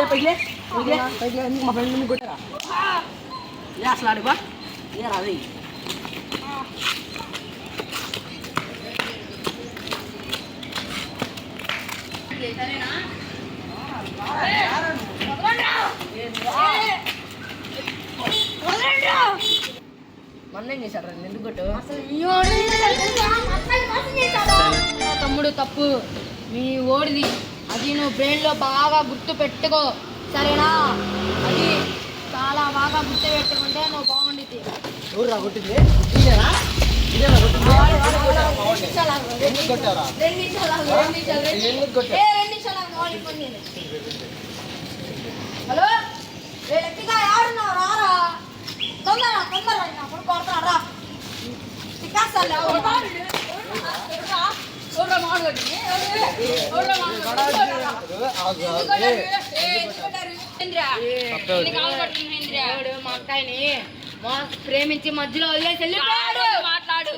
पहिले మా ఫ్రెండ్ కొట్టారా అసలు ఆడుకో ఏ రాదు మొన్నేం చేశాడు ఎందుకు కొట్టు తమ్ముడు తప్పు మీ ఓడిది అది నువ్వు బ్రెయిన్లో బాగా గుర్తు పెట్టుకో సరేనా అది చాలా బాగా గుర్తు పెట్టుకుంటే నువ్వు బాగుండిద్ది ఎవరు రా కొట్టింది హలో ఎట్టిగా ఆడున్నావు రారా తొందర అప్పుడు కొడతారా మా అక్కాయిని ప్రేమించి మధ్యలో వదిలేసి వెళ్ళిపోయాడు మాట్లాడు